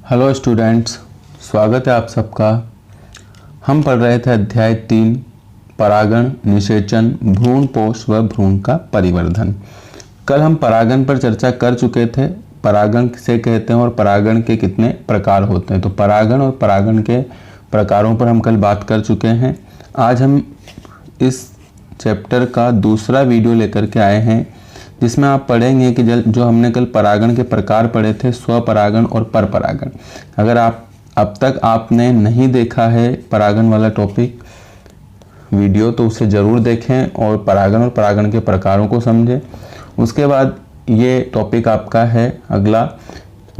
Hello students, स्वागत है आप सबका। हम पढ़ रहे थे अध्याय 3 परागण, निषेचन, भ्रूणपोष व भ्रूण का परिवर्धन। कल हम परागण पर चर्चा कर चुके थे। परागण किसे कहते हैं और परागण के कितने प्रकार होते हैं। तो परागण और परागण के प्रकारों पर हम कल बात कर चुके हैं। आज हम इस चैप्टर का दूसरा वीडियो लेकर के आए हैं, जिसमें आप पढ़ेंगे कि जो हमने कल परागण के प्रकार पढ़े थे, स्वपरागण और परपरागण। अगर आप अब तक आपने नहीं देखा है परागण वाला टॉपिक वीडियो, तो उसे ज़रूर देखें और परागण और परागण के प्रकारों को समझें। उसके बाद ये टॉपिक आपका है अगला,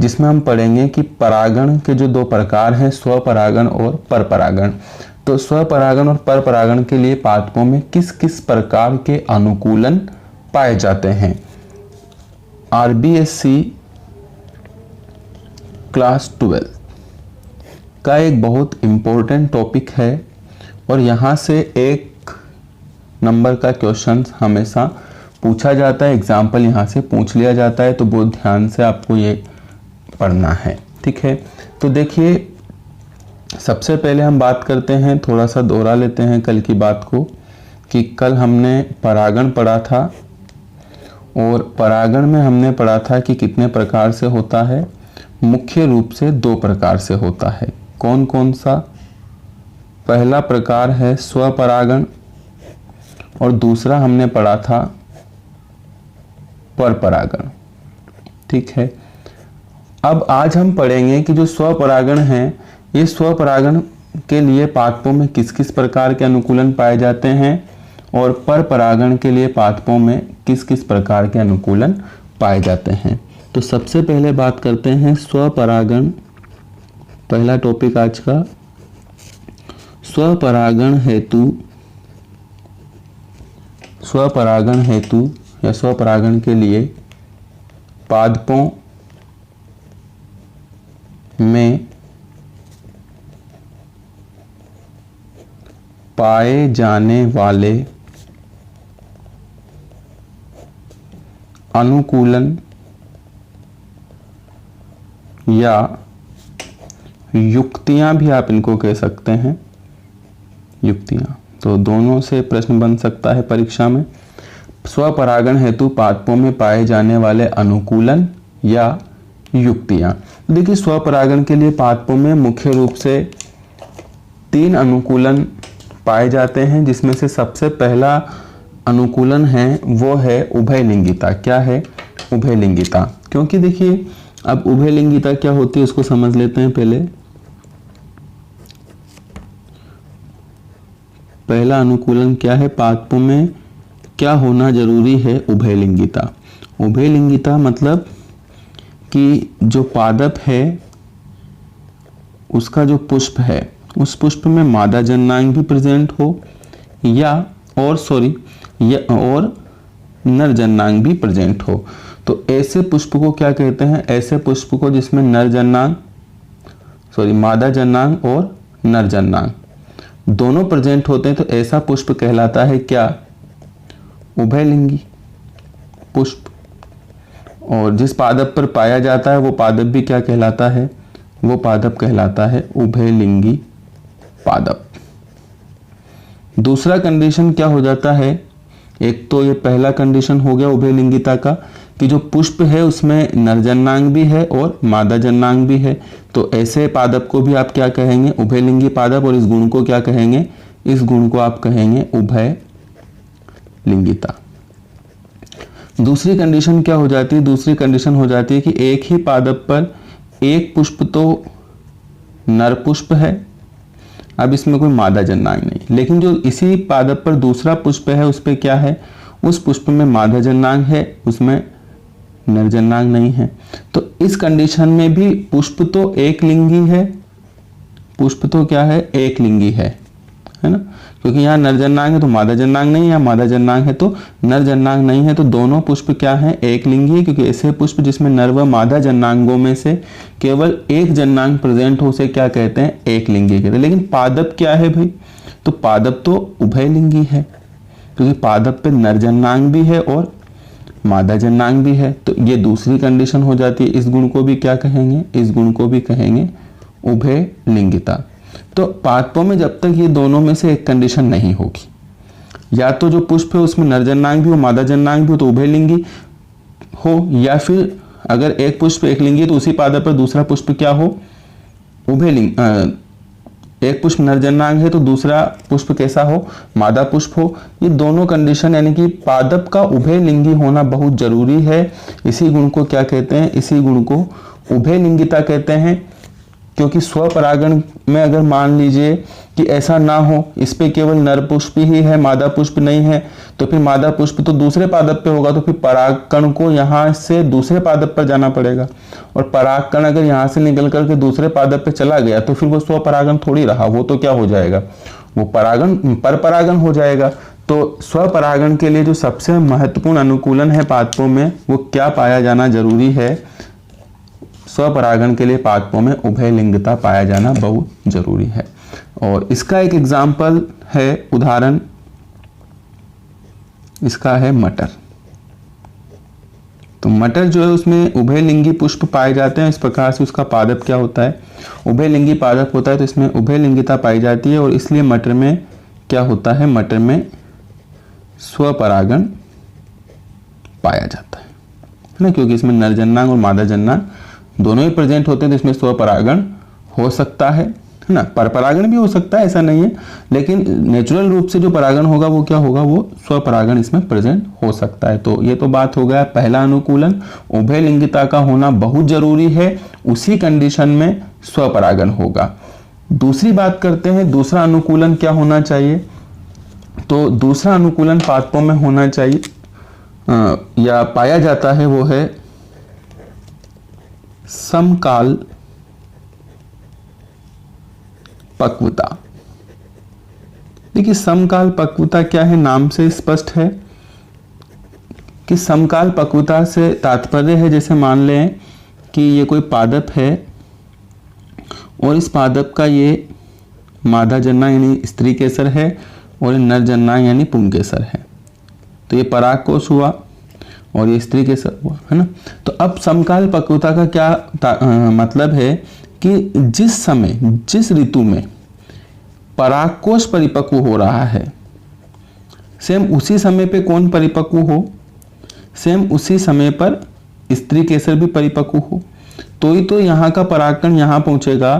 जिसमें हम पढ़ेंगे कि परागण के जो दो प्रकार हैं, स्वपरागण और परपरागण। तो स्वपरागण और परपरागण के लिए पादपों में किस किस प्रकार के अनुकूलन पाए जाते हैं। RBSc क्लास 12 का एक बहुत इम्पोर्टेंट टॉपिक है और यहाँ से 1 नंबर का क्वेश्चन हमेशा पूछा जाता है। एग्जाम्पल यहाँ से पूछ लिया जाता है, तो बहुत ध्यान से आपको ये पढ़ना है, ठीक है। तो देखिए, सबसे पहले हम बात करते हैं, थोड़ा सा दोहरा लेते हैं कल की बात को, कि कल हमने परागण पढ़ा था और परागण में हमने पढ़ा था कि कितने प्रकार से होता है। मुख्य रूप से 2 प्रकार से होता है। कौन कौन सा? पहला प्रकार है स्वपरागण और दूसरा हमने पढ़ा था परपरागण, ठीक है। अब आज हम पढ़ेंगे कि जो स्वपरागण है, ये स्वपरागण के लिए पादपों में किस किस प्रकार के अनुकूलन पाए जाते हैं और परपरागण के लिए पादपों में किस किस प्रकार के अनुकूलन पाए जाते हैं। तो सबसे पहले बात करते हैं स्वपरागण। पहला टॉपिक आज का, स्वपरागण हेतु या स्वपरागण के लिए पादपों में पाए जाने वाले अनुकूलन या युक्तियां भी आप इनको कह सकते हैं, युक्तियां। तो दोनों से प्रश्न बन सकता है परीक्षा में। स्वपरागण हेतु पादपों में पाए जाने वाले अनुकूलन या युक्तियां। देखिए, स्वपरागण के लिए पादपों में मुख्य रूप से 3 अनुकूलन पाए जाते हैं, जिसमें से सबसे पहला अनुकूलन है वो है उभयलिंगिता। क्या है? उभयलिंगिता। क्योंकि देखिए, अब उभयलिंगिता क्या होती है उसको समझ लेते हैं पहले। पहला अनुकूलन क्या है? पादपों में क्या होना जरूरी है? उभयलिंगिता। उभयलिंगिता मतलब कि जो पादप है उसका जो पुष्प है, उस पुष्प में मादा जननांग भी प्रेजेंट हो और नर जननांग भी प्रेजेंट हो। तो ऐसे पुष्प को क्या कहते हैं? ऐसे पुष्प को जिसमें मादा जननांग और नर जननांग दोनों प्रेजेंट होते हैं, तो ऐसा पुष्प कहलाता है क्या? उभयलिंगी पुष्प। और जिस पादप पर पाया जाता है वो पादप भी क्या कहलाता है? वो पादप कहलाता है उभयलिंगी पादप। दूसरा कंडीशन क्या हो जाता है? एक तो ये पहला कंडीशन हो गया उभयलिंगिता का, कि जो पुष्प है उसमें नर जननांग भी है और मादा जननांग भी है। तो ऐसे पादप को भी आप क्या कहेंगे? उभयलिंगी पादप। और इस गुण को क्या कहेंगे? इस गुण को आप कहेंगे उभयलिंगिता। दूसरी कंडीशन क्या हो जाती है? दूसरी कंडीशन हो जाती है कि एक ही पादप पर एक पुष्प तो नर पुष्प है, अब इसमें कोई मादा जननांग नहीं, लेकिन जो इसी पादप पर दूसरा पुष्प है उस पे क्या है? उस पुष्प में मादा जननांग है, उसमें नर जननांग नहीं है। तो इस कंडीशन में भी पुष्प तो एक लिंगी है, पुष्प तो क्या है? एक लिंगी है ना। क्योंकि यहाँ नर जननांग है तो मादा जननांग नहीं है, यहाँ मादा जननांग है तो नर जननांग नहीं है। तो दोनों पुष्प क्या है? एक लिंगी है। क्योंकि ऐसे पुष्प जिसमें नर व मादा जननांगों में से केवल एक जननांग प्रेजेंट हो, उसे क्या कहते हैं? एक लिंगी कहते हैं। लेकिन पादप क्या है भाई? तो पादप तो उभयलिंगी है, क्योंकि पादप पे नर जननांग भी है और मादा जन्नांग भी है, तो ये दूसरी कंडीशन हो जाती है। इस गुण को भी क्या कहेंगे, इस गुण को भी कहेंगे उभय लिंगिता। तो पादपों में जब तक ये दोनों में से एक कंडीशन नहीं होगी, या तो जो पुष्प है उसमें नर जन्नांग भी हो मादा जन्नांग भी हो तो उभयलिंगी हो, या फिर अगर एक पुष्प एक लिंगी तो उसी पादप पर दूसरा पुष्प क्या हो, उभयलिंग। एक पुष्प नर जन्नांग है तो दूसरा पुष्प कैसा हो, मादा पुष्प हो। ये दोनों कंडीशन यानी कि पादप का उभयलिंगी होना बहुत जरूरी है। इसी गुण को क्या कहते हैं, इसी गुण को उभयलिंगिता कहते हैं। क्योंकि स्वपरागण में अगर मान लीजिए कि ऐसा ना हो, इस पे केवल नर पुष्प ही है मादा पुष्प नहीं है, तो फिर मादा पुष्प तो दूसरे पादप पे होगा, तो फिर परागकण को यहाँ से दूसरे पादप पर जाना पड़ेगा। और परागकण अगर यहाँ से निकल करके दूसरे पादप पे चला गया तो फिर वो स्वपरागण थोड़ी रहा, वो तो क्या हो जाएगा, वो परागण पर परागण हो जाएगा। तो स्वपरागण के लिए जो सबसे महत्वपूर्ण अनुकूलन है पादपों में, वो क्या पाया जाना जरूरी है, स्वपरागण के लिए पादपों में उभयलिंगता पाया जाना बहुत जरूरी है। और इसका एक एग्जाम्पल है, उदाहरण इसका है मटर। तो मटर जो है उसमें उभयलिंगी पुष्प पाए जाते हैं, इस प्रकार से उसका पादप क्या होता है, उभयलिंगी पादप होता है, तो इसमें उभयलिंगिता पाई जाती है और इसलिए मटर में क्या होता है, मटर में स्वपरागण पाया जाता है ना, क्योंकि इसमें नर जन्नांग और मादा जन्नांग दोनों ही प्रेजेंट होते हैं, तो इसमें स्वपरागण हो सकता है ना, परपरागण भी हो सकता है, ऐसा नहीं है, लेकिन नेचुरल रूप से जो परागण होगा वो क्या होगा, वो स्वपरागण इसमें प्रेजेंट हो सकता है। तो ये तो बात हो गया पहला अनुकूलन, उभयलिंगिता का होना बहुत जरूरी है, उसी कंडीशन में स्वपरागण होगा। दूसरी बात करते हैं, दूसरा अनुकूलन क्या होना चाहिए। तो दूसरा अनुकूलन पादपों में होना चाहिए या पाया जाता है, वो है समकाल पक्वता। देखिए समकाल पक्वता क्या है, नाम से स्पष्ट है कि समकाल पक्वता से तात्पर्य है, जैसे मान लें कि ये कोई पादप है और इस पादप का ये मादा जन्नांग यानी स्त्री केसर है और ये नर जन्नांग यानी पुंकेसर है। तो ये परागकोश हुआ और ये स्त्री केसर हुआ, है ना। तो अब समकाल पक्वता का क्या मतलब है कि जिस समय जिस ऋतु में परागकोश परिपक्व हो रहा है, सेम उसी समय पे कौन परिपक्व हो, सेम उसी समय पर स्त्री केसर भी परिपक्व हो, तो ही तो यहाँ का परागकण यहाँ पहुँचेगा,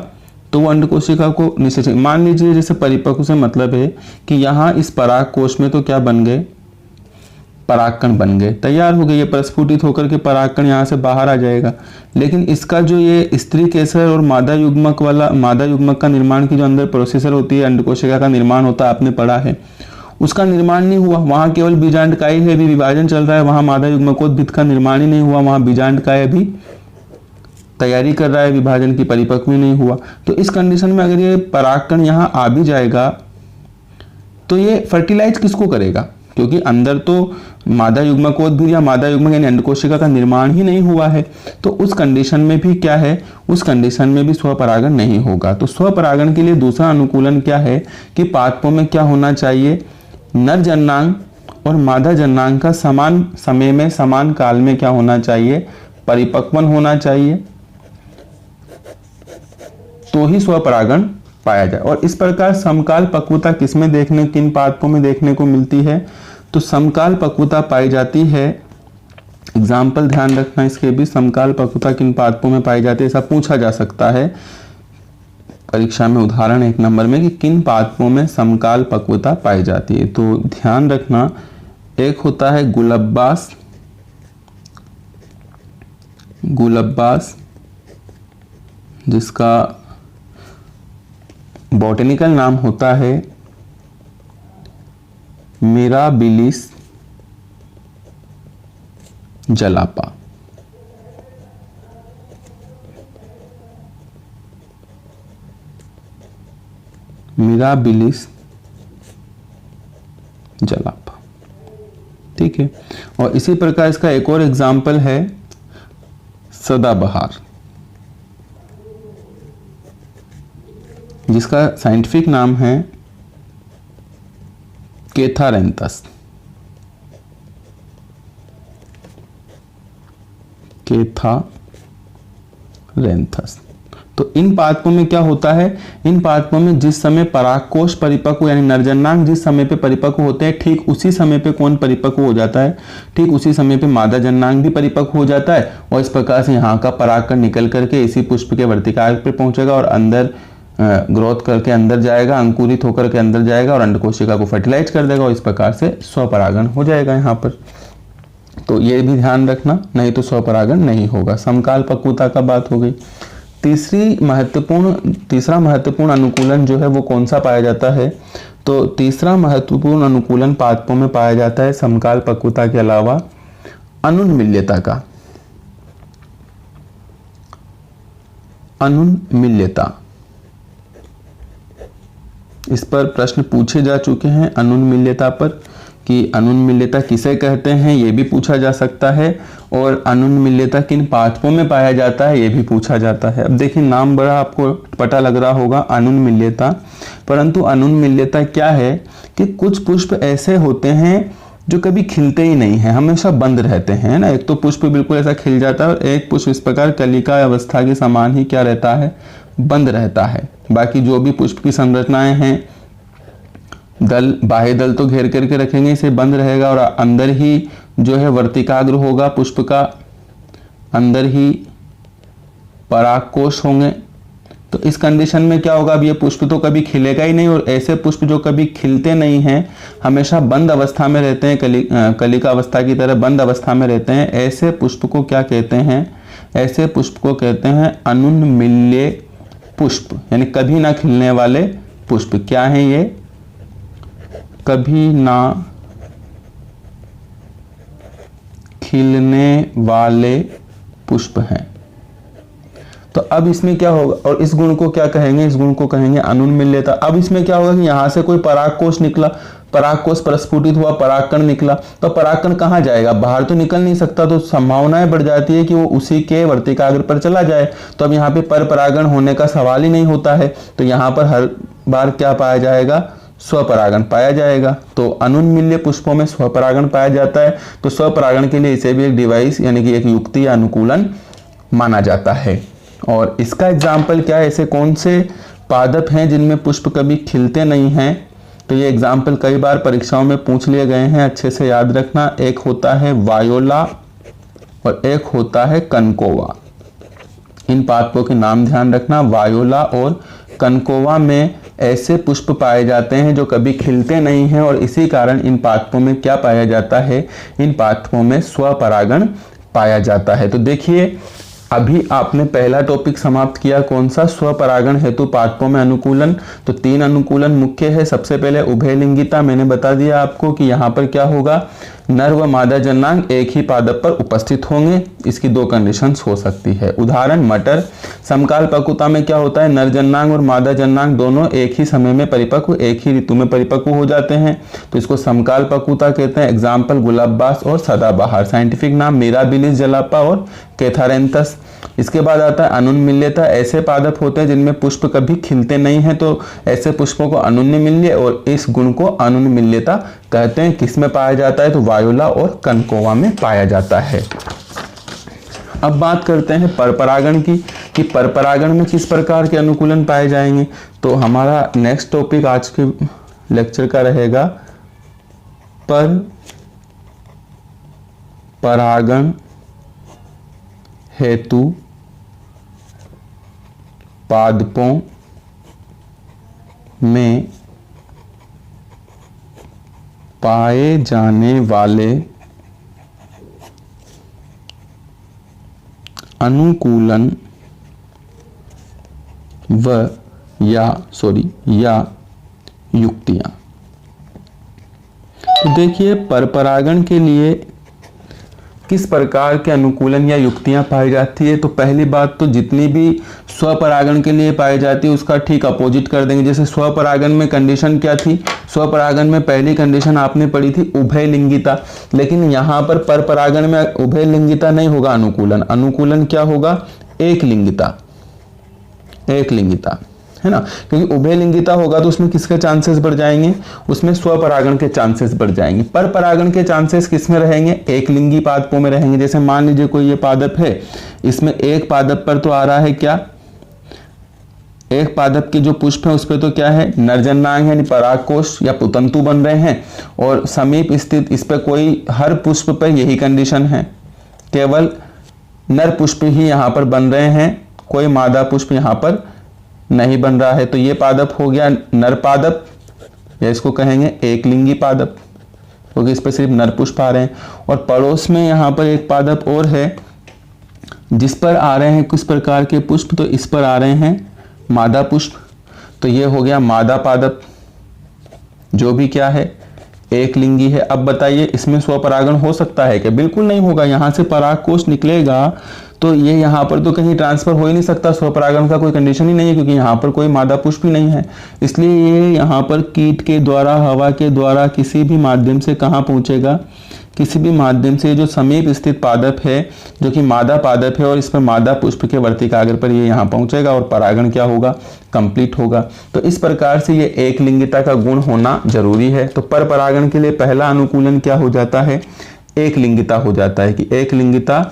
तो वो अंडकोशिका को निषेचन। मान लीजिए जैसे परिपक्व से मतलब है कि यहाँ इस परागकोश में तो क्या बन गए, परागकण बन गए, तैयार हो गए, ये प्रस्फुटित होकर के परागकण यहाँ से बाहर आ जाएगा। लेकिन इसका जो ये स्त्री केसर और मादा युग्मक वाला, मादा युग्मक का निर्माण की जो अंदर प्रोसेसर होती है, अंडकोशिका का निर्माण होता है, आपने पढ़ा है, उसका निर्माण नहीं हुआ। वहाँ केवल बीजांडकाई है, अभी विभाजन चल रहा है, वहाँ मादा युग्मकोद्भिद का निर्माण ही नहीं हुआ, वहाँ बीजांडकाय अभी तैयारी कर रहा है विभाजन की, परिपक्व नहीं हुआ। तो इस कंडीशन में अगर ये परागकण यहाँ आ भी जाएगा तो ये फर्टिलाइज किसको करेगा, क्योंकि अंदर तो मादा युग्मकोद्भिद या मादा युग्मक यानी अंडकोशिका का निर्माण ही नहीं हुआ है। तो उस कंडीशन में भी क्या है, उस कंडीशन में भी स्वपरागण नहीं होगा। तो स्वपरागण के लिए दूसरा अनुकूलन क्या है कि पादपों में क्या होना चाहिए, नर जन्नांग और मादा जन्नांग का समान समय में समान काल में क्या होना चाहिए, परिपक्वन होना चाहिए, तो ही स्वपरागण पाया जाए। और इस प्रकार समकाल पक्वता किसमें देखने, किन पादपों में देखने को मिलती है, तो समकाल पक्वता पाई जाती है, एग्जाम्पल ध्यान रखना इसके भी, समकाल पक्वता किन पादपों में पाई जाती है, ऐसा पूछा जा सकता है परीक्षा में, उदाहरण 1 नंबर में कि किन पादपों में समकाल पक्वता पाई जाती है। तो ध्यान रखना, एक होता है गुलब्बास, गुलब्बास जिसका बॉटनिकल नाम होता है मिराबिलिस जलापा। मिराबिलिस जलापा, ठीक है। और इसी प्रकार इसका एक और एग्जाम्पल है सदाबहार, जिसका साइंटिफिक नाम है कैथारैंथस। कैथारेंथस। तो इन पादपों में क्या होता है, इन पादपों में जिस समय परागकोश परिपक्व यानी नरजन्नांग जिस समय पे परिपक्व होते हैं, ठीक उसी समय पे कौन परिपक्व हो जाता है, ठीक उसी समय पे मादा जन्नांग भी परिपक्व हो जाता है। और इस प्रकार से यहाँ का परागकण निकल करके इसी पुष्प के वर्तिकाग्र पे पहुंचेगा और अंदर ग्रोथ करके अंदर जाएगा, अंकुरित होकर के अंदर जाएगा और अंडकोशिका को फर्टिलाइज कर देगा और इस प्रकार से स्वपरागण हो जाएगा यहाँ पर। तो ये भी ध्यान रखना, नहीं तो स्वपरागण नहीं होगा। समकाल पक्वता का बात हो गई। तीसरा महत्वपूर्ण अनुकूलन जो है वो कौन सा पाया जाता है, तो तीसरा महत्वपूर्ण अनुकूलन पादपों में पाया जाता है समकाल पक्वता के अलावा अनुन्मील्यता का। अनुन्मील्यता, इस पर प्रश्न पूछे जा चुके हैं अनुन्मील्यता पर कि अनुन्मील्यता किसे कहते हैं, ये भी पूछा जा सकता है। और अनुन्मील्यता किन पादपों में पाया जाता है, ये भी पूछा जाता है। अब देखिए नाम बड़ा आपको पता लग रहा होगा अनुन्मील्यता, परंतु अनुन्मील्यता क्या है कि कुछ पुष्प ऐसे होते हैं जो कभी खिलते ही नहीं हैं, हमेशा बंद रहते हैं ना। एक तो पुष्प बिल्कुल ऐसा खिल जाता है और एक पुष्प इस प्रकार कलिका अवस्था के समान ही क्या रहता है, बंद रहता है। बाकी जो भी पुष्प की संरचनाएं हैं, दल बाह्य दल तो घेर करके रखेंगे, इसे बंद रहेगा और अंदर ही जो है वर्तिकाग्र होगा पुष्प का, अंदर ही परागकोश होंगे। तो इस कंडीशन में क्या होगा, अब ये पुष्प तो कभी खिलेगा ही नहीं और ऐसे पुष्प जो कभी खिलते नहीं हैं, हमेशा बंद अवस्था में रहते हैं, कलिका अवस्था की तरह बंद अवस्था में रहते हैं, ऐसे पुष्प को क्या कहते हैं, ऐसे पुष्प को कहते हैं अनुन्मील्य पुष्प, यानी कभी ना खिलने वाले पुष्प। क्या है ये, कभी ना खिलने वाले पुष्प हैं। तो अब इसमें क्या होगा, और इस गुण को क्या कहेंगे, इस गुण को कहेंगे अनुन्मील्यता। अब इसमें क्या होगा कि यहां से कोई परागकोश निकला, परागकोश प्रस्फुटित हुआ, परागकण निकला, तो परागकण कहाँ जाएगा, बाहर तो निकल नहीं सकता, तो संभावनाएं बढ़ जाती है कि वो उसी के वर्तिकाग्र पर चला जाए। तो अब यहाँ पे पर परागण होने का सवाल ही नहीं होता है, तो यहाँ पर हर बार क्या पाया जाएगा, स्वपरागण पाया जाएगा। तो अनुन्मील्य पुष्पों में स्वपरागण पाया जाता है, तो स्वपरागण के लिए इसे भी एक डिवाइस यानी कि एक युक्ति या अनुकूलन माना जाता है। और इसका एग्जाम्पल क्या है, ऐसे कौन से पादप हैं जिनमें पुष्प कभी खिलते नहीं हैं, तो ये एग्जाम्पल कई बार परीक्षाओं में पूछ लिए गए हैं, अच्छे से याद रखना। एक होता है वायोला और एक होता है कनकोवा। इन पादपों के नाम ध्यान रखना, वायोला और कनकोवा में ऐसे पुष्प पाए जाते हैं जो कभी खिलते नहीं हैं और इसी कारण इन पादपों में क्या पाया जाता है, इन पादपों में स्वपरागण पाया जाता है। तो देखिए अभी आपने पहला टॉपिक समाप्त किया, कौन सा, स्वपरागण हेतु पादपों में अनुकूलन। तो 3 अनुकूलन मुख्य है। सबसे पहले उभयलिंगिता, मैंने बता दिया आपको कि यहाँ पर क्या होगा, नर व मादा जन्नांग एक ही पादप पर उपस्थित होंगे। इसकी 2 कंडीशंस हो सकती है। उदाहरण मटर। समकाल पक्वता में क्या होता है, नर जन्नांग और मादा जन्नांग दोनों एक ही समय में परिपक्व, एक ही ऋतु में परिपक्व हो जाते हैं, तो इसको समकाल पक्वता कहते हैं। एग्जाम्पल गुलाबबास और सदाबहार। साइंटिफिक नाम मिराबिलिस जलापा और कैथारेंथस। इसके बाद आता है अनुन्मील्यता। ऐसे पादप होते हैं जिनमें पुष्प कभी खिलते नहीं हैं, तो ऐसे पुष्पों को अनुन्मील्य और इस गुण को अनुन्मील्यता कहते हैं। किस में पाया जाता है, तो वायोला और कनकोवा में पाया जाता है। अब बात करते हैं परपरागण की, कि परपरागण में किस प्रकार के अनुकूलन पाए जाएंगे। तो हमारा नेक्स्ट टॉपिक आज के लेक्चर का रहेगा परपरागण हेतु पादपों में पाए जाने वाले अनुकूलन या युक्तियां। तो देखिए परपरागण के लिए किस प्रकार के अनुकूलन या युक्तियां पाई जाती है। तो पहली बात तो जितनी भी स्वपरागण के लिए पाई जाती है उसका ठीक अपोजिट कर देंगे। जैसे स्वपरागण में कंडीशन क्या थी, स्वपरागण में पहली कंडीशन आपने पढ़ी थी उभयलिंगिता, लेकिन यहाँ पर परपरागण में उभयलिंगिता नहीं होगा अनुकूलन। अनुकूलन क्या होगा, एक लिंगिता है ना, क्योंकि उभयलिंगिता होगा तो उसमें किसके चांसेस बढ़ जाएंगे, उसमें स्वपरागण के चांसेस बढ़ जाएंगे। परपरागण के चांसेस किस में रहेंगे, एक लिंगी पादपों में रहेंगे। जैसे मान लीजिए कोई ये पादप है, इसमें एक पादप पर तो आ रहा है क्या, एक पादप के जो पुष्प है उस पर तो क्या है, नरजन्नांग है, यानी परागकोश या पुतंतु बन रहे हैं, और समीप स्थित इस पर कोई, हर पुष्प पर यही कंडीशन है, केवल नर पुष्प ही यहाँ पर बन रहे हैं, कोई मादा पुष्प यहाँ पर नहीं बन रहा है। तो ये पादप हो गया नर पादप, या इसको कहेंगे एक लिंगी पादप, क्योंकि इस पर सिर्फ नर पुष्प आ रहे हैं। और पड़ोस में यहाँ पर एक पादप और है जिस पर आ रहे हैं किस प्रकार के पुष्प, तो इस पर आ रहे हैं मादा पुष्प, तो ये हो गया मादा पादप, जो भी क्या है, एक लिंगी है। अब बताइए इसमें स्वपरागण हो सकता है क्या? बिल्कुल नहीं होगा। यहाँ से परागकोश निकलेगा तो ये यहाँ पर तो कहीं ट्रांसफर हो ही नहीं सकता, स्वपरागण का कोई कंडीशन ही नहीं है, क्योंकि यहाँ पर कोई मादा पुष्प ही नहीं है। इसलिए ये यहाँ पर कीट के द्वारा, हवा के द्वारा, किसी भी माध्यम से कहाँ पहुँचेगा, किसी भी माध्यम से जो समीप स्थित पादप है जो कि मादा पादप है और इस पर मादा पुष्प के वर्तिकाग्र पर ये यहाँ पहुँचेगा और परागण क्या होगा, कंप्लीट होगा। तो इस प्रकार से ये एक लिंगिता का गुण होना जरूरी है। तो पर परागण के लिए पहला अनुकूलन क्या हो जाता है, एक लिंगिता हो जाता है, कि एक लिंगिता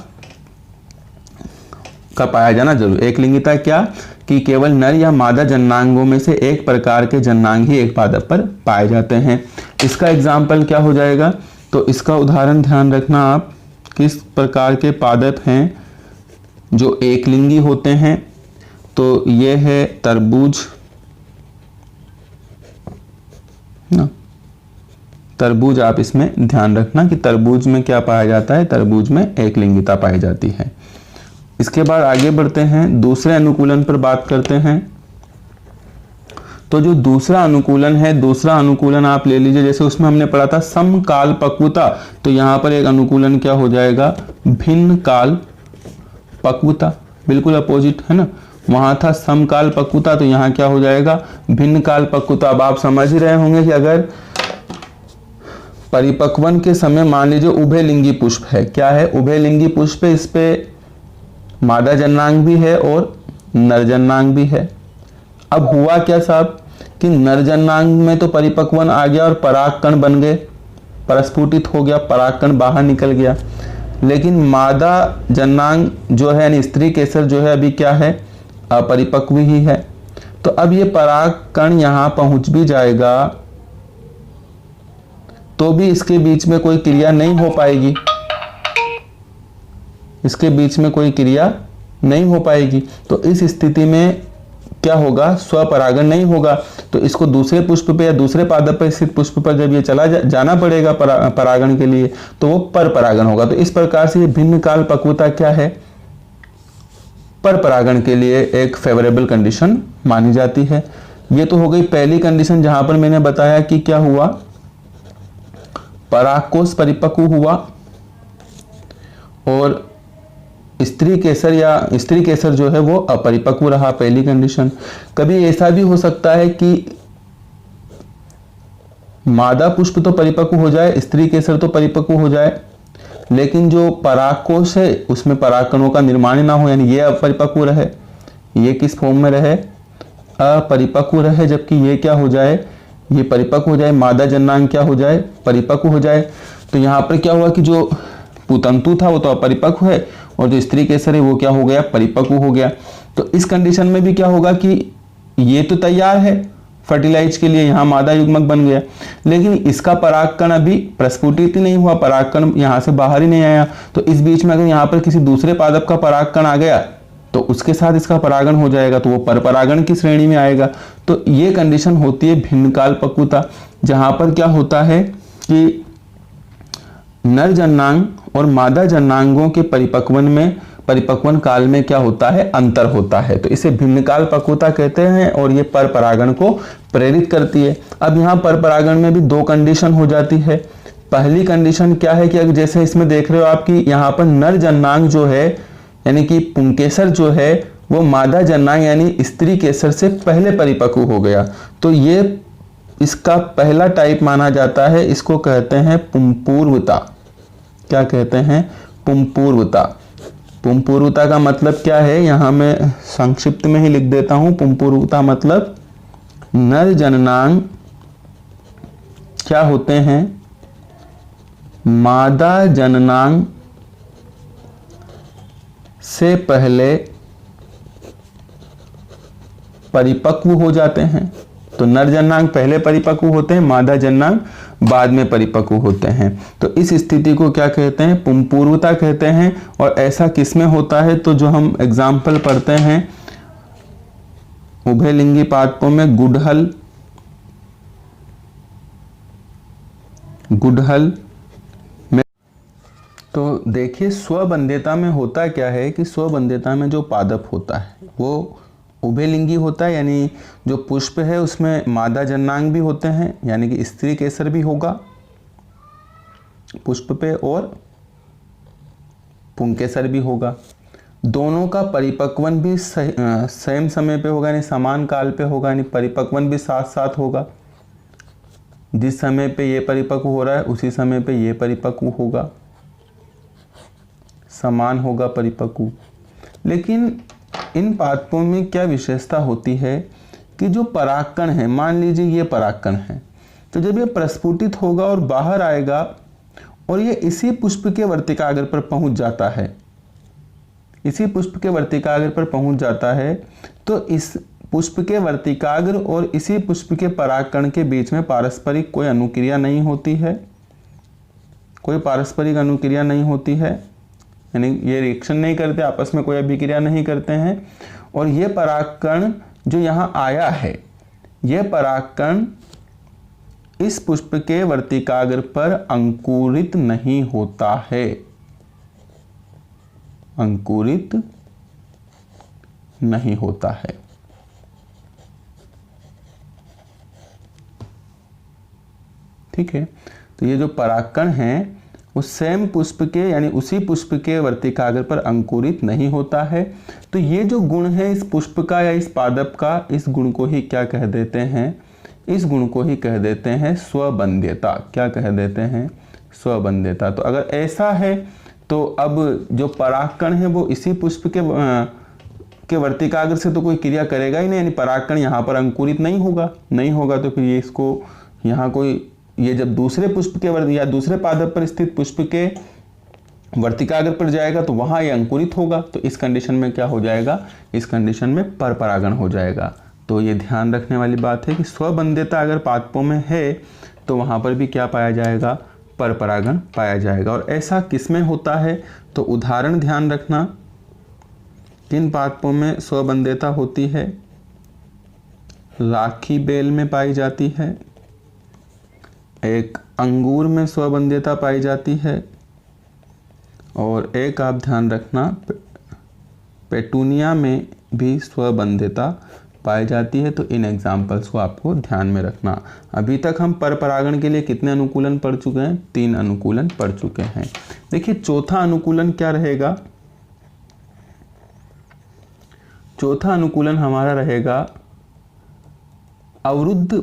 का पाया जाना जरूर। एक लिंगिता क्या, कि केवल नर या मादा जन्नांगों में से एक प्रकार के जन्नांग ही एक पादप पर पाए जाते हैं। इसका एग्जाम्पल क्या हो जाएगा, तो इसका उदाहरण ध्यान रखना आप, किस प्रकार के पादप हैं जो एक लिंगी होते हैं। तो ये है तरबूज ना, तरबूज आप इसमें ध्यान रखना कि तरबूज में क्या पाया जाता है, तरबूज में एक लिंगिता पाई जाती है। इसके बाद आगे बढ़ते हैं, दूसरे अनुकूलन पर बात करते हैं। तो जो दूसरा अनुकूलन है, दूसरा अनुकूलन आप ले लीजिए, जैसे उसमें हमने पढ़ा था समकाल पक्वता, तो यहाँ पर एक अनुकूलन क्या हो जाएगा, भिन्न काल पक्वता, बिल्कुल अपोजिट है ना। वहां था समकाल पक्वता, तो यहाँ क्या हो जाएगा, भिन्न काल पक्वता। अब आप समझ ही रहे होंगे कि अगर परिपक्वन के समय मान लीजिए उभयलिंगी पुष्प है, क्या है, उभयलिंगी पुष्प है, इस पे मादा जन्नांग भी है और नरजन्नांग भी है। अब हुआ क्या साहब कि नरजन्नांग में तो परिपक्वन आ गया और परागकण बन गए, परस्फुटित हो गया, परागकण बाहर निकल गया, लेकिन मादा जन्नांग जो है यानी स्त्री केसर जो है अभी क्या है, अपरिपक्व ही है। तो अब ये परागकण यहाँ पहुंच भी जाएगा तो भी इसके बीच में कोई क्रिया नहीं हो पाएगी, इसके बीच में कोई क्रिया नहीं हो पाएगी। तो इस स्थिति में क्या होगा, स्वपरागण नहीं होगा। तो इसको दूसरे पुष्प पे या दूसरे पादप पे स्थित पुष्प पर जब ये चला जाना पड़ेगा परागण के लिए, तो वो पर परागण होगा। तो इस प्रकार से ये भिन्न काल पक्वता क्या है, पर परागण के लिए एक फेवरेबल कंडीशन मानी जाती है। ये तो हो गई पहली कंडीशन, जहां पर मैंने बताया कि क्या हुआ, परागकोश परिपक्व हुआ और स्त्री केसर या स्त्री केसर जो है वो अपरिपक्व रहा, पहली कंडीशन। कभी ऐसा भी हो सकता है कि मादा पुष्प तो परिपक्व हो जाए, स्त्री केसर तो परिपक्व हो जाए, लेकिन जो परागकोश है उसमें परागकणों का निर्माण ना हो, यानी ये अपरिपक्व रहे, ये किस फॉर्म में रहे, अपरिपक्व रहे, जबकि ये क्या हो जाए, ये परिपक्व हो जाए, मादा जन्नांग क्या हो जाए, परिपक्व हो जाए। तो यहाँ पर क्या हुआ कि जो पुतंतु था वो तो अपरिपक्व है और जो स्त्री केसर है वो क्या हो गया, परिपक्व हो गया। तो इस कंडीशन में भी क्या होगा कि ये तो तैयार है फर्टिलाइज के लिए, यहाँ मादा युग्मक बन गया, लेकिन इसका परागकण अभी प्रस्फुटित ही नहीं हुआ, परागकण यहाँ से बाहर ही नहीं आया। तो इस बीच में अगर यहाँ पर किसी दूसरे पादप का परागकण आ गया तो उसके साथ इसका परागण हो जाएगा, तो वो परपरागण की श्रेणी में आएगा। तो ये कंडीशन होती है भिन्न काल पक्वता, जहां पर क्या होता है कि नर जन्नांग और मादा जन्नांगों के परिपक्वन काल में क्या होता है, अंतर होता है। तो इसे भिन्न काल पक्वता कहते हैं और ये पर परागण को प्रेरित करती है। अब यहाँ पर परागण में भी दो कंडीशन हो जाती है। पहली कंडीशन क्या है कि जैसे इसमें देख रहे हो आप कि यहाँ पर नर जन्नांग जो है यानी कि पुंकेसर जो है वो मादा जन्नांग यानी स्त्री केसर से पहले परिपक्व हो गया, तो ये इसका पहला टाइप माना जाता है। इसको कहते हैं पुंपूर्वता। क्या कहते हैं, पुंपूर्वता। पुंपूर्वता का मतलब क्या है, यहां मैं संक्षिप्त में ही लिख देता हूं। पुंपूर्वता मतलब नर जन्नांग क्या होते हैं, मादा जननांग से पहले परिपक्व हो जाते हैं। तो नर जननांग पहले परिपक्व होते हैं, मादा जननांग बाद में परिपक्व होते हैं। तो इस स्थिति को क्या कहते हैं? पुंपूर्वता कहते हैं। और ऐसा किसमें होता है? तो जो हम एग्जाम्पल पढ़ते हैं उभयलिंगी पादपों में गुड़हल में। तो देखिए स्वबंध्यता में होता क्या है कि स्वबंध्यता में जो पादप होता है वो उभयलिंगी होता है, यानी जो पुष्प है उसमें मादा जननांग भी होते हैं, यानी कि स्त्री केसर भी होगा पुष्प पे और पुंकेसर भी होगा। दोनों का परिपक्वन भी सेम समय पे होगा, यानी समान काल पे होगा, यानी परिपक्वन भी साथ साथ होगा। जिस समय पे ये परिपक्व हो रहा है उसी समय पे ये परिपक्व होगा, समान होगा परिपक्व। लेकिन इन पादपों में क्या विशेषता होती है कि जो परागकण है, मान लीजिए ये परागकण है, तो जब ये प्रस्फुटित होगा और बाहर आएगा और ये इसी पुष्प के वर्तिकाग्र पर पहुंच जाता है, इसी पुष्प के वर्तिकाग्र पर पहुंच जाता है, तो इस पुष्प के वर्तिकाग्र और इसी पुष्प के परागकण के बीच में पारस्परिक कोई अनुक्रिया नहीं होती है, कोई पारस्परिक अनुक्रिया नहीं होती है, यानी ये रिएक्शन नहीं करते, आपस में कोई अभिक्रिया नहीं करते हैं। और ये परागकण जो यहाँ आया है, ये परागकण इस पुष्प के वर्तिकाग्र पर अंकुरित नहीं होता है, अंकुरित नहीं होता है। ठीक है, तो ये जो परागकण है उस सेम पुष्प के यानी उसी पुष्प के वर्तिकाग्र पर अंकुरित नहीं होता है। तो ये जो गुण है इस पुष्प का या इस पादप का, इस गुण को ही क्या कह देते हैं? इस गुण को ही कह देते हैं स्वबंध्यता। क्या कह देते हैं? स्वबंध्यता। तो अगर ऐसा है तो अब जो परागकण है वो इसी पुष्प के वर्तिकाग्र से तो कोई क्रिया करेगा ही नहीं, यानी परागकण यहाँ पर अंकुरित नहीं होगा, तो फिर ये इसको यहाँ कोई, ये जब दूसरे पुष्प के या दूसरे पादप पर स्थित पुष्प के वर्तिकाग्र पर जाएगा तो वहां ये अंकुरित होगा। तो इस कंडीशन में क्या हो जाएगा? इस कंडीशन में परपरागण हो जाएगा। तो ये ध्यान रखने वाली बात है कि स्वबंध्यता अगर पादपों में है तो वहां पर भी क्या पाया जाएगा? परपरागण पाया जाएगा। और ऐसा किसमें होता है? तो उदाहरण ध्यान रखना, किन पादपों में स्वबंध्यता होती है? राखी बेल में पाई जाती है, एक अंगूर में स्वबंध्यता पाई जाती है, और एक आप ध्यान रखना पेटूनिया में भी स्वबंध्यता पाई जाती है। तो इन एग्जाम्पल्स को आपको ध्यान में रखना। अभी तक हम परपरागण के लिए कितने अनुकूलन पढ़ चुके हैं? 3 अनुकूलन पढ़ चुके हैं। देखिए चौथा अनुकूलन क्या रहेगा? चौथा अनुकूलन हमारा रहेगा अवरुद्ध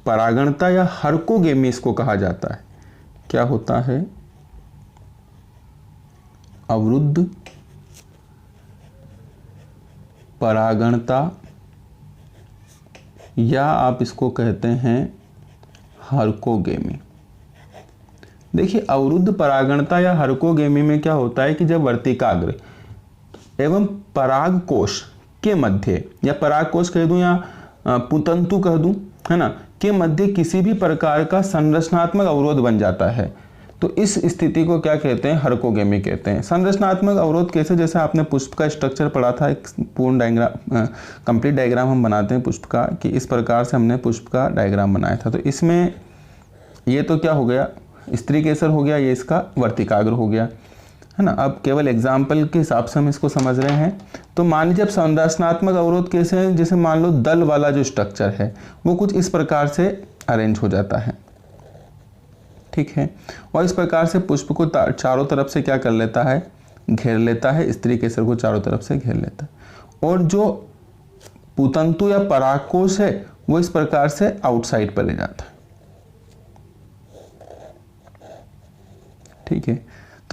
परागणता या हर्कोगेमी इसको कहा जाता है। क्या होता है? अवरुद्ध परागणता या आप इसको कहते हैं हर्कोगेमी। देखिए अवरुद्ध परागणता या हर्कोगेमी में क्या होता है कि जब वर्तिकाग्र एवं परागकोश के मध्य, या परागकोश कह दूं या पुतंतु कह दूं, है ना, के मध्य किसी भी प्रकार का संरचनात्मक अवरोध बन जाता है, तो इस स्थिति को क्या कहते हैं? हर्कोगेमी कहते हैं। संरचनात्मक अवरोध कैसे? जैसे आपने पुष्प का स्ट्रक्चर पढ़ा था, एक पूर्ण डायग्राम, कंप्लीट डायग्राम हम बनाते हैं पुष्प का, कि इस प्रकार से हमने पुष्प का डायग्राम बनाया था। तो इसमें ये तो क्या हो गया? स्त्री केसर हो गया, ये इसका वर्तिकाग्र हो गया, है ना। अब केवल एग्जाम्पल के हिसाब से हम इसको समझ रहे हैं। तो मान लीजिए अब संरचनात्मक अवरोध कैसे हैं? जैसे मान लो दल वाला जो स्ट्रक्चर है वो कुछ इस प्रकार से अरेंज हो जाता है, ठीक है, और इस प्रकार से पुष्प को चारों तरफ से क्या कर लेता है? घेर लेता है, स्त्री केसर को चारों तरफ से घेर लेता है। और जो पुतंतु या परागकोश है वो इस प्रकार से आउटसाइड पर ले जाता है, ठीक है।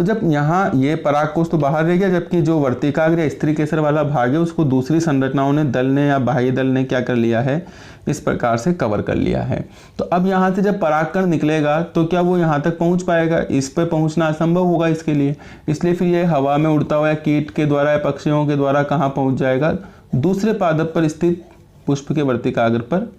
तो जब यहाँ ये परागकोश तो बाहर रह गया, जबकि जो वर्तिकाग्र या स्त्री केसर वाला भाग है उसको दूसरी संरचनाओं ने, दल ने या बाह्य दल ने क्या कर लिया है, इस प्रकार से कवर कर लिया है। तो अब यहाँ से जब परागकण निकलेगा तो क्या वो यहाँ तक पहुँच पाएगा? इस पर पहुँचना असंभव होगा इसके लिए, इसलिए फिर ये हवा में उड़ता हुआ या कीट के द्वारा या पक्षियों के द्वारा कहाँ पहुँच जाएगा? दूसरे पादप पर स्थित पुष्प के वर्तिकाग्र पर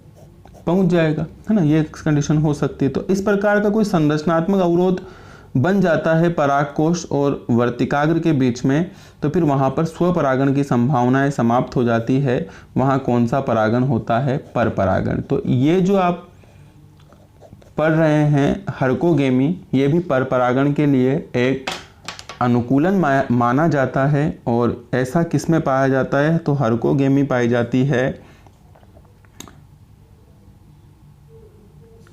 पहुँच जाएगा, है ना। ये कंडीशन हो सकती है। तो इस प्रकार का कोई संरचनात्मक अवरोध बन जाता है परागकोश और वर्तिकाग्र के बीच में, तो फिर वहाँ पर स्वपरागण की संभावनाएं समाप्त हो जाती है। वहाँ कौन सा परागण होता है? परपरागण। तो ये जो आप पढ़ रहे हैं हर्कोगेमी, ये भी परपरागण के लिए एक अनुकूलन माना जाता है। और ऐसा किसमें पाया जाता है? तो हर्कोगेमी पाई जाती है,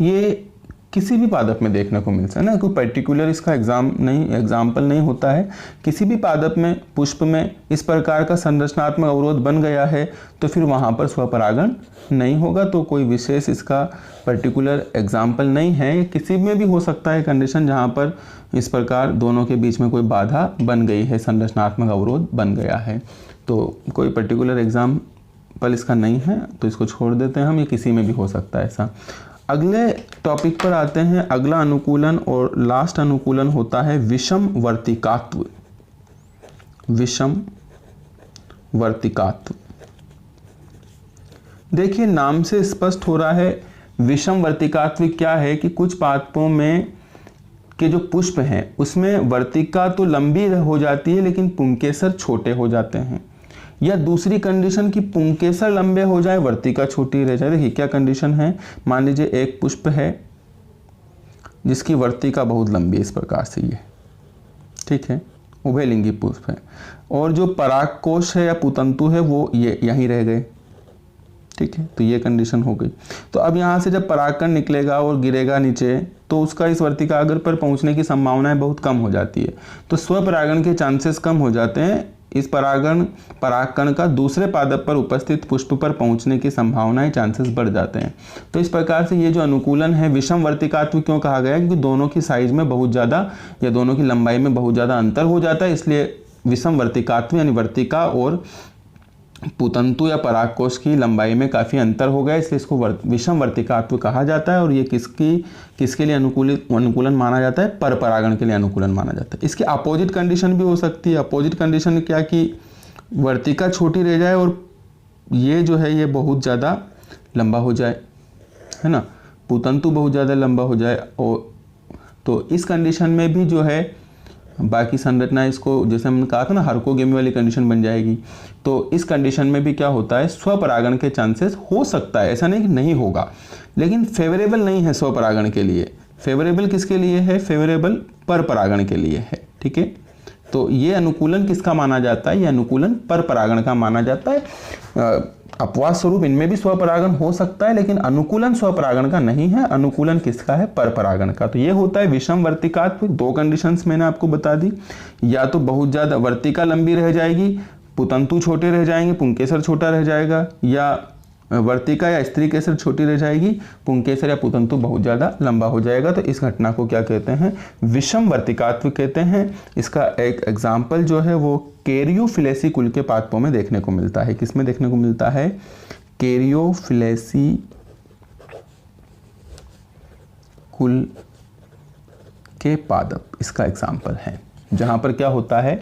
ये किसी भी पादप में देखने को मिलता है ना, कोई पर्टिकुलर इसका एग्जाम्पल नहीं होता है। किसी भी पादप में, पुष्प में इस प्रकार का संरचनात्मक अवरोध बन गया है तो फिर वहाँ पर स्वपरागण नहीं होगा। तो कोई विशेष इसका पर्टिकुलर एग्जाम्पल नहीं है। ये किसी में भी हो सकता है कंडीशन जहाँ पर इस प्रकार दोनों के बीच में कोई बाधा बन गई है, संरचनात्मक अवरोध बन गया है। तो कोई पर्टिकुलर एग्जाम्पल इसका नहीं है, तो इसको छोड़ देते हैं हम। ये किसी में भी हो सकता है ऐसा। अगले टॉपिक पर आते हैं। अगला अनुकूलन और लास्ट अनुकूलन होता है विषम वर्तिकात्व। विषम वर्तिकात्व, देखिए नाम से स्पष्ट हो रहा है विषम वर्तिकात्व क्या है कि कुछ पादपों में के जो पुष्प हैं उसमें वर्तिका तो लंबी हो जाती है लेकिन पुंकेसर छोटे हो जाते हैं। या दूसरी कंडीशन कि पुंकेसर लंबे हो जाए, वर्तिका छोटी रह जाए। देखिए क्या कंडीशन है, मान लीजिए एक पुष्प है जिसकी वर्तिका बहुत लंबी है, इस प्रकार से ये, ठीक है, उभयलिंगी पुष्प है, और जो परागकोश है या पुतंतु है वो ये यहीं रह गए, ठीक है। तो ये कंडीशन हो गई। तो अब यहाँ से जब परागकण निकलेगा और गिरेगा नीचे तो उसका इस वर्तिकाग्र पर पहुँचने की संभावनाएं बहुत कम हो जाती है। तो स्वपरागण के चांसेस कम हो जाते हैं। इस परागकण का दूसरे पादप पर उपस्थित पुष्प पर पहुंचने की संभावनाएं, चांसेस बढ़ जाते हैं। तो इस प्रकार से ये जो अनुकूलन है विषम वर्तिकात्व क्यों कहा गया? क्योंकि दोनों की साइज में बहुत ज़्यादा या दोनों की लंबाई में बहुत ज़्यादा अंतर हो जाता है, इसलिए विषम वर्तिकात्व यानी वर्तिका और पुतंतु या परागकोश की लंबाई में काफ़ी अंतर हो गया, इसलिए इसको विषम वर्तिकात्व कहा जाता है। और ये किसके लिए अनुकूलन माना जाता है? परपरागण के लिए अनुकूलन माना जाता है। इसकी अपोजिट कंडीशन भी हो सकती है। अपोजिट कंडीशन क्या कि वर्तिका छोटी रह जाए और ये जो है ये बहुत ज़्यादा लंबा हो जाए, है ना, पुतंतु बहुत ज़्यादा लंबा हो जाए। और तो इस कंडीशन में भी जो है बाकी संरचना, इसको जैसे हमने कहा था ना हर्कोगेमी वाली कंडीशन बन जाएगी। तो इस कंडीशन में भी क्या होता है, स्वपरागण के चांसेस हो सकता है, ऐसा नहीं कि नहीं होगा, लेकिन फेवरेबल नहीं है स्वपरागण के लिए। फेवरेबल किसके लिए है? फेवरेबल परपरागण के लिए है, ठीक है। तो ये अनुकूलन किसका माना जाता है? ये अनुकूलन परपरागण का माना जाता है। अपवाद स्वरूप इनमें भी स्वपरागण हो सकता है, लेकिन अनुकूलन स्वपरागण का नहीं है। अनुकूलन किसका है? परपरागण का। तो ये होता है विषम वर्तिकात्व। दो कंडीशंस मैंने आपको बता दी, या तो बहुत ज़्यादा वर्तिका लंबी रह जाएगी, पुतंतु छोटे रह जाएंगे, पुंकेसर छोटा रह जाएगा, या वर्तिका या स्त्री केसर छोटी रह जाएगी, पुंकेसर या पुतंतु बहुत ज़्यादा लंबा हो जाएगा। तो इस घटना को क्या कहते हैं? विषम वर्तिकात्व कहते हैं। इसका एक एग्जाम्पल जो है वो कैरियोफिलेसी कुल के पादपों में देखने को मिलता है। किसमें देखने को मिलता है? कैरियोफिलेसी कुल के पादप इसका एग्जाम्पल है, जहाँ पर क्या होता है,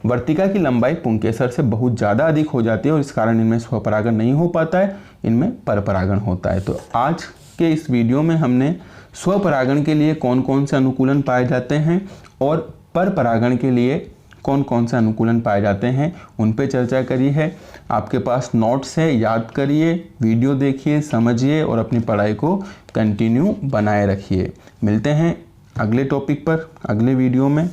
वर्तिका की लंबाई पुंकेसर से बहुत ज़्यादा अधिक हो जाती है और इस कारण इनमें स्वपरागण नहीं हो पाता है, इनमें परपरागण होता है। तो आज के इस वीडियो में हमने स्वपरागण के लिए कौन कौन से अनुकूलन पाए जाते हैं और परपरागण के लिए कौन कौन से अनुकूलन पाए जाते हैं उन पे चर्चा करी है। आपके पास नोट्स है, याद करिए, वीडियो देखिए, समझिए और अपनी पढ़ाई को कंटिन्यू बनाए रखिए। मिलते हैं अगले टॉपिक पर अगले वीडियो में।